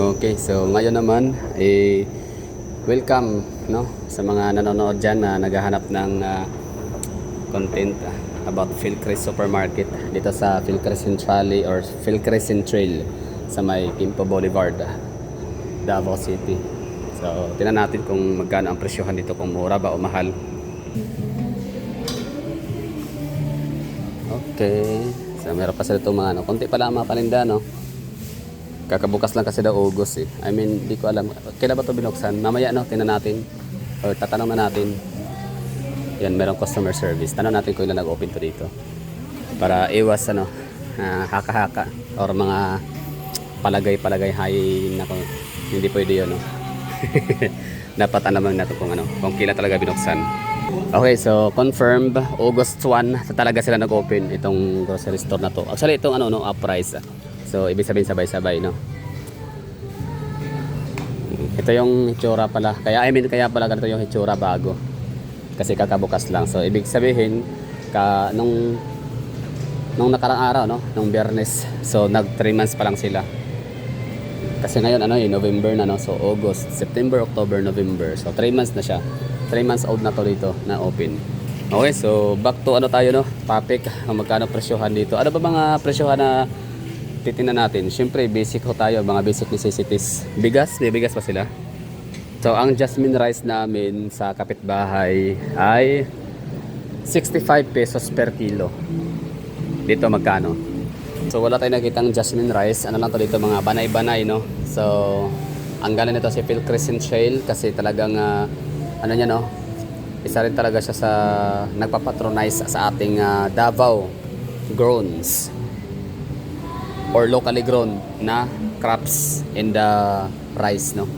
Okay, so ngayon naman, welcome no, sa mga nanonood dyan na naghahanap ng content about Philcres Supermarket dito sa Philcres Centrale or Philcres Central sa may Quimpo Boulevard, Davao City. So, tingnan natin kung magkano ang presyohan dito, kung mura ba o mahal. Okay, so meron pa sila itong mga konti pa lang mga paninda, no? Kakabukas lang kasi daw August eh. I mean, di ko alam. Kailan ba ito binuksan? Mamaya no, tingnan natin. Or tatanong na natin. Yan, merong customer service. Tanong natin kung ilan nag-open to dito. Para iwas haka-haka. Or mga palagay-palagay hay. Nako, hindi pwede yun, no? Dapat alaman natin kung kailan talaga binuksan. Okay, so confirmed August 1 talaga sila nag-open itong grocery store na to. Actually itong up price. So, ibig sabihin sabay-sabay, no? Ito yung hitsura pala. Kaya pala ganito yung hitsura bago. Kasi kakabukas lang. So, ibig sabihin, nung nakarang araw, no? Nung Biyernes. So, nag 3 months pa lang sila. Kasi ngayon, November na, no? So, August, September, October, November. So, 3 months na siya. 3 months old na to dito, na open. Okay, so, back to tayo, no? Topic, magkano presyohan dito. Ano ba mga presyohan na titingnan natin? Siyempre basic ho tayo, mga basic necessities. Bigas, may bigas pa sila. So ang jasmine rice namin sa kapitbahay ay 65 pesos per kilo. Dito magkano? So wala tayong nakitang jasmine rice. Ano lang to dito, mga banay-banay, no? So ang galing nito si Philcres Central kasi talagang isa rin talaga siya sa nagpapatronize sa ating Davao growns or locally grown na crops in the rice, no?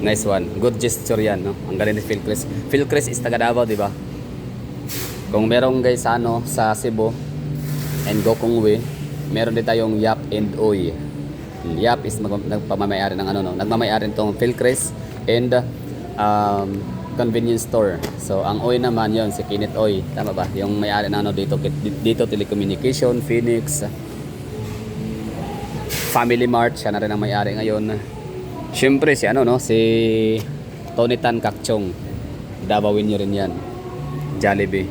Nice one. Good gesture yan, no? Ang galing ni Philcres. Philcres is taga Davao, di ba? Kung merong guys sa Cebu and Gokongwe, meron din tayong Yap and Oy. Yap is nagpamamayari ng nagmamayari nitong Philcres and convenience store. So ang Oy naman yon si Kenneth Oy, tama ba? Yung may-ari ng dito Telecommunication, Phoenix, Family Mart, siya na rin ang may-ari ngayon. Siyempre si si Tony Tan Kakchong, Davawin nyo rin yan. Jollibee.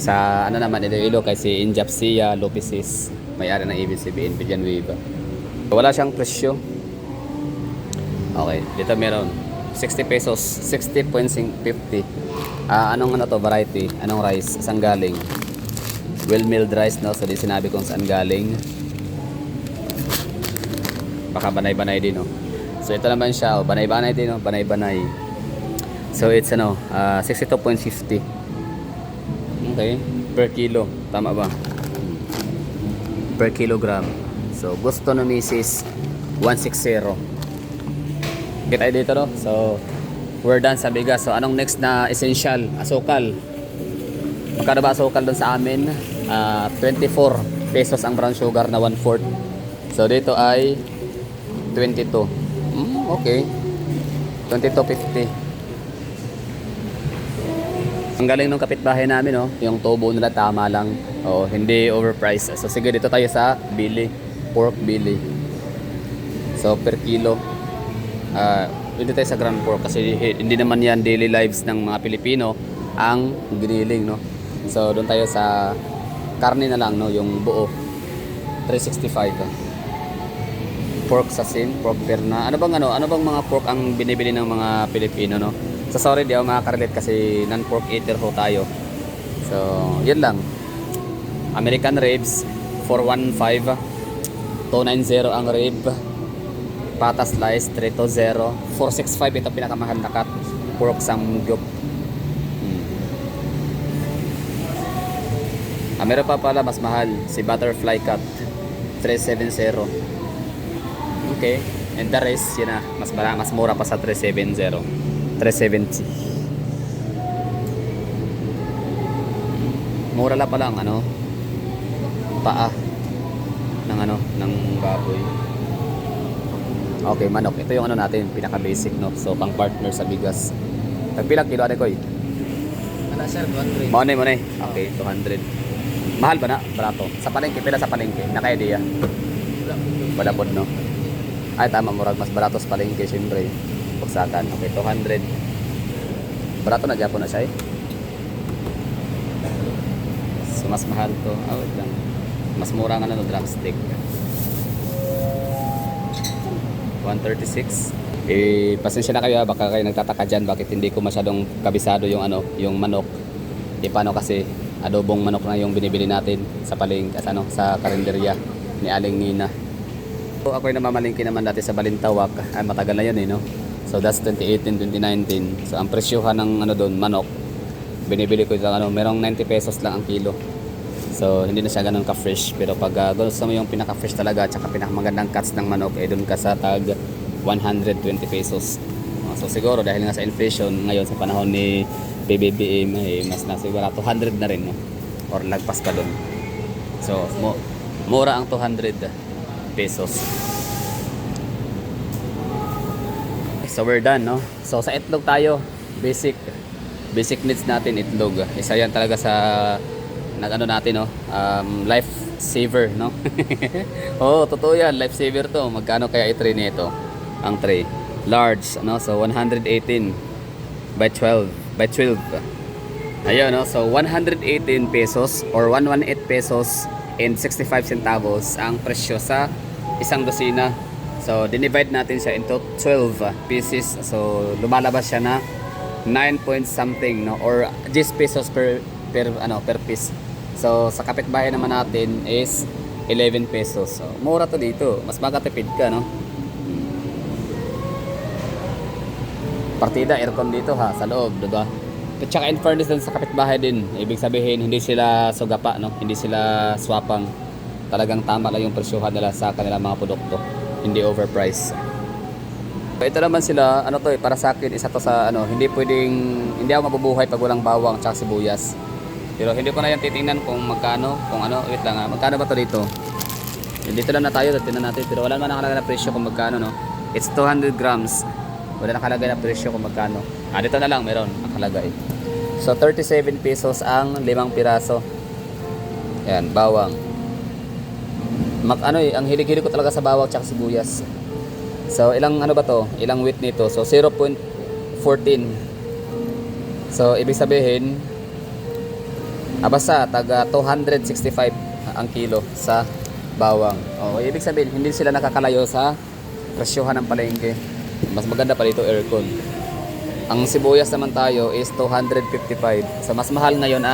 Sa naman Iloilo kay si Injapsia Lopesis, may-ari ng ABS-CBN Villanueva. Wala siyang presyo. Okay, dito meron 60 pesos, 60.50. Anong variety? Anong rice? Saan galing? Well milled rice, no? So di sinabi kung saan galing. Baka banay-banay din, no? So ito naman siya, banay-banay din, no? Banay-banay. So it's 62.50. Okay, per kilo, tama ba? Per kilogram. So gusto na Mrs. 160. Kita dito, no? So we're done sa bigas. So anong next na essential? Asukal. Magkano ba asukal doon sa amin? 24 pesos ang brown sugar na 1/4. So dito ay 22. Okay. 22.50. Ang galing ng kapitbahay namin, no? Yung tubo nila tama lang. Hindi overpriced. So sige, dito tayo sa bili. Pork bili. So per kilo. Dito tayo sa ground pork kasi hindi naman yan daily lives ng mga Pilipino ang giniling, no? So doon tayo sa karne na lang, no? Yung buo. 365. Pork sasin, pork perna. Ano bang mga pork ang binibili ng mga Pilipino, no? So sorry, di ako makaka-relate kasi non-pork eater ho tayo. So, yun lang. American ribs 415, 290 ang rib. Pata slice 320, 465 ito pinakamahal na cut. Pork samgyup. Meron pa pala mas mahal, si butterfly cut 370. Okay, and the rest yun na, mas mura pa sa 370. 370. Mura lang pala ang paa ng baboy. Okay, manok. Ito yung natin, pinaka basic, no? So pang partner sa bigas. Tagpilang kilo ate koy? Ano sir, 200. Money. Okay, 200. Mahal ba na? Barato. Sa palengke, pila sa palengke. Naka-idea. Wala po, no? Ay tama, murag mas barato sa palengke syempre. Bagsakan. Okay, 200. Barato na Japon na siya eh. So mas mahal to. Wait lang. Mas mura nga na no drumstick. 136. Pasensya na kayo, baka kayo nagtataka dyan bakit hindi ko masyadong kabisado yung yung manok. Paano kasi adobong manok na yung binibili natin sa palengke sa karinderya ni Aling Nina. So ako ay namamalingki naman dati sa Balintawak. Ay matagal na yun eh no. So that's 2018, 2019. So ang presyohan ng doon manok, binibili ko yung merong 90 pesos lang ang kilo. So hindi na siya ganun ka-fresh, pero pag gusto mo yung pinaka-fresh talaga at saka pinakamagandang cuts ng manok doon ka sa tag 120 pesos. So siguro dahil nga sa inflation ngayon sa panahon ni PBBM mas na siguro 200 na rin no? Or lagpas pa doon. So mura ang 200 pesos. So we're done no. So sa itlog tayo, basic needs natin itlog. Isa yan talaga sa natin no, life saver no. Oh, totoo yan, life saver to. Magkano kaya i-tray nito? Ang tray large no, so 118 by 12 by 12. Ayun no, so 118 pesos or 118 pesos and 65 centavos ang presyo sa isang dosina. So dinivide natin siya into 12 pieces. So lumalabas siya na 9 point something no, or 10 pesos per piece. So sa kapitbahay naman natin is 11 pesos. So mura to dito, mas makatipid ka no. Partida aircon dito ha sa loob, 'di ba? At saka in fairness din sa kapitbahay din, ibig sabihin hindi sila sugapa no, hindi sila swapang. Talagang tama lang yung presyohan nila sa kanilang mga produkto, hindi overpriced. So, ito naman sila, para sa akin isa to sa hindi hindi ako mabubuhay pag walang bawang at sibuyas. Pero hindi ko na yan titingnan kung magkano, wait lang magkano ba to dito? Dito lang na tayo, tingnan natin, pero wala naman nakalagay na presyo kung magkano no. It's 200 grams. Wala nakalagay na presyo kung magkano. Dito na lang meron nakalagay. So 37 pesos ang 5 piraso. Yan, bawang. Ang hilig-hilig ko talaga sa bawang at sibuyas. So ilang ba to? Ilang weight nito? So 0.14. So ibig sabihin basta taga 265 ang kilo sa bawang. Ibig sabihin hindi sila nakakalayo sa presyohan ng palengke. Mas maganda pa dito aircon. Ang sibuyas naman tayo is 255. So mas mahal ngayon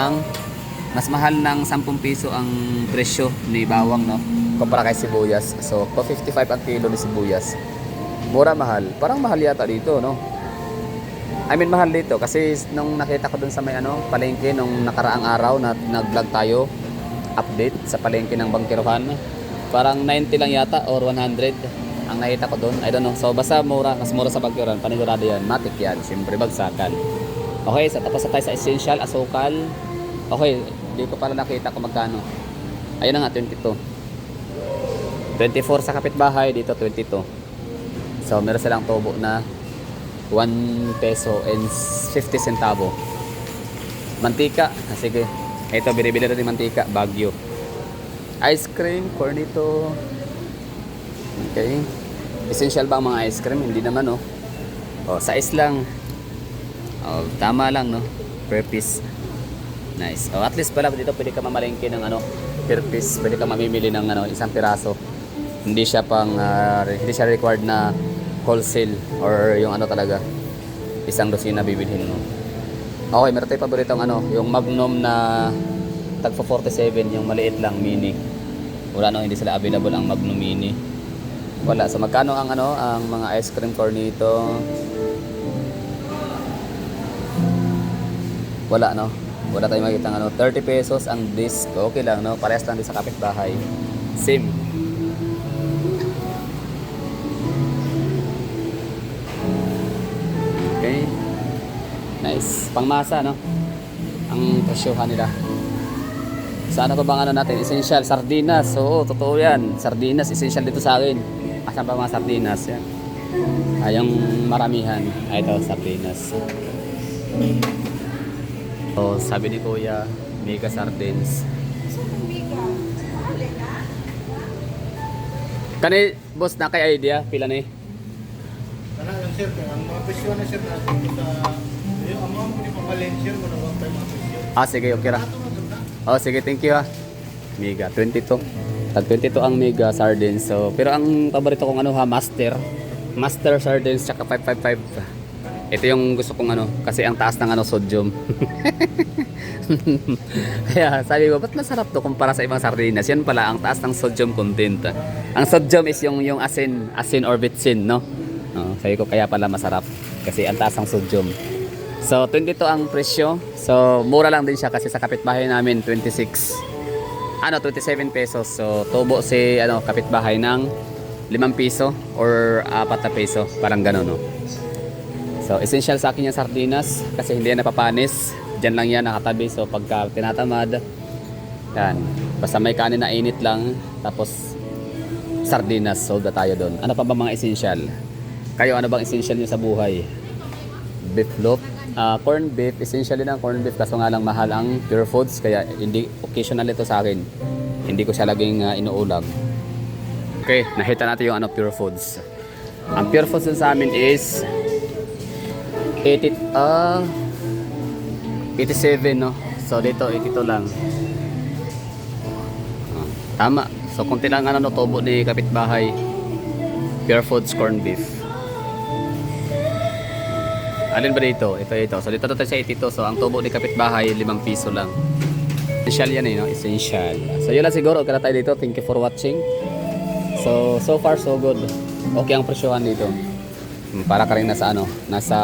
mas mahal ng 10 piso ang presyo ni bawang no, kumpara kay sibuyas. So 255 ang kilo ni sibuyas. Mura mahal. Parang mahal yata dito no. Mahal dito kasi nung nakita ko dun sa may palengke nung nakaraang araw na nag-vlog tayo update sa palengke ng Bangkirohan, parang 90 lang yata or 100 ang nakita ko doon. I don't know. So basta mura, mas mura sa Bangkirohan, panigurado yan, matik yan, siyempre bagsakan. Okay, so tapos na tayo sa essential, asukal. Okay, hindi ko pala nakita kung magkano. Ayun na nga, 22. 24 sa kapitbahay, dito 22. So meron silang tubo na 1 peso and 50 centavo. Mantika, sige. Ito, binibili natin mantika, Baguio. Ice cream, cornito. Okay. Essential ba ang mga ice cream? Hindi naman no. Size lang. Tama lang no. Per piece. Nice. At least pala dito pwede ka mamalengke ng per piece. Pwede ka mamimili ng isang piraso. Hindi siya hindi siya required na wholesale or yung talaga isang dosina bibilhin mo. Okay, meron tayong paboritong yung Magnum na tagpo 47, yung maliit lang mini. Wala no, hindi sila available ang Magnum mini. Wala. So magkano ang ang mga ice cream cornito? Wala no. Wala tayong makita 30 pesos ang disc. Okay lang no. Parehas lang din sa kapitbahay. Same. Okay. Nice. Pangmasa no. Ang presyohan nila. Sana pa bang natin? Essential sardinas. Oo, totoo 'yan. Sardinas essential dito sa akin. Asan pa mga sardinas yan? Yung maramihan. Ito sardinas. So, sabi ni Kuya, mega sardines. Kani, boss, na kay idea, pila ni? Kana lang sir, kaya ang mga presyo na sir natin sa yung ang mga pwede pamalin sir, kung naman tayo mga presyo. Sige, okay ra. Ito maganda. Oh, sige, thank you ha. Mega, 22. Tag 22 ang mega sardines. So, pero ang paborito kong ano ha, Master sardines, tsaka 555. Ito yung gusto kong ano, kasi ang taas ng ano, sodium. Kaya sabi ko, ba't masarap to kumpara sa ibang sardinas? Yan pala, ang taas ng sodium content. Ang sodium is yung asin or bitsin, no? Sabi ko, kaya pala masarap. Kasi ang taas ng sodium. So, 22 ang presyo. So, mura lang din siya kasi sa kapitbahay namin, 27 pesos. So, tubo si kapitbahay ng 5 piso or 4 na peso. Parang gano'n, no? So, essential sa akin yung sardinas kasi hindi yan napapanis. Diyan lang yan nakatabi. So, pagka tinatamad, yan. Basta may kanin na init lang. Tapos, sardinas. Sold na tayo doon. Ano pa ba mga essential? Kayo, ano bang essential nyo sa buhay? Beef loaf. Corn beef. Essential din ang corn beef. Kaso nga lang mahal ang pure foods. Kaya, hindi occasional ito sa akin. Hindi ko siya laging inuulam. Okay, nakita natin yung pure foods. Ang pure foods sa amin is 87, no? So dito 82 lang. Tama. So konti lang tubo ni kapitbahay. Pure foods corn beef. Alin ba dito? Ito. So dito tayo sa 82. So ang tubo ni kapitbahay 5 piso lang. Essential yan no? Essential. So yun lang siguro. Okay na tayo dito. Thank you for watching. So far so good. Okay ang presyohan dito. Para ka rin nasa nasa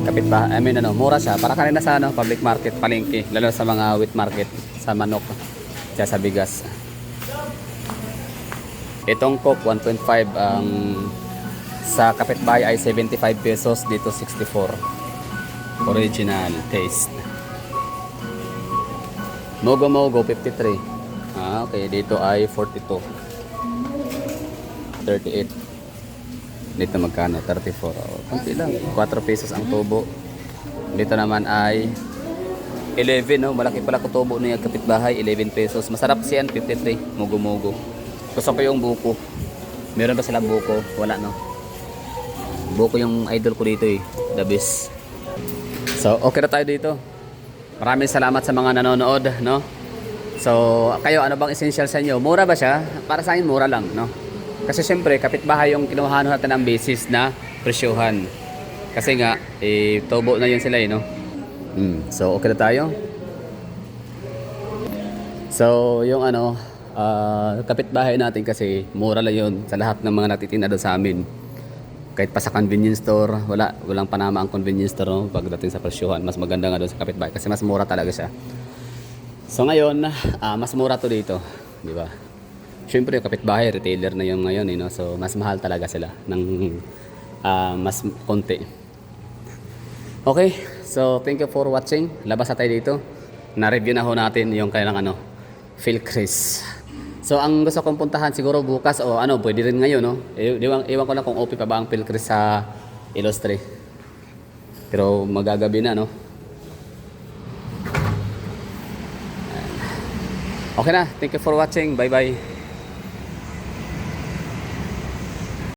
kapitbahay, mura siya. Para ka rin nasa public market, palengke, lalo sa mga wheat market, sa manok, sa bigas. Itong Coke 1.5 ang sa kapitbahay ay 75 pesos, dito 64. Original taste. Mogo 53. Okay, dito ay 42. 38. Dito magkano? 34. Kunti lang. 4 pesos ang tubo. Dito naman ay 11, no? Malaki pala ko tubo niya kapitbahay. 11 pesos. Masarap siyan. 53. Mugo-mugo. Gusto ko yung buko. Meron ba silang buko? Wala, no? Buko yung idol ko dito, eh. The best. So, okay na tayo dito. Maraming salamat sa mga nanonood, no? So, kayo, ano bang essential sa inyo? Mura ba siya? Para sa akin, mura lang, no? Kasi syempre, kapitbahay yung kinuha natin ng basis na presyohan. Kasi nga, tubo na yun sila, no? So, okay na tayo. So, yung kapitbahay natin kasi mura lang yun sa lahat ng mga nagtitinda doon sa amin. Kahit pa sa convenience store, walang panama ang convenience store, no? Pagdating sa presyohan, mas maganda nga doon sa kapitbahay kasi mas mura talaga siya. So, ngayon, mas mura to dito, di ba? Siyempre yung kapitbahay, retailer na yung ngayon, no? So mas mahal talaga sila ng mas konti. Okay, so thank you for watching. Labas na tayo dito. Na-review na ho natin yung kailang Philcris. So ang gusto kong puntahan siguro bukas o pwede rin ngayon, no? Iwan ko lang kung OP pa ba ang Philcris sa Illustre. Pero magagabi na, no? Okay na, thank you for watching. Bye bye.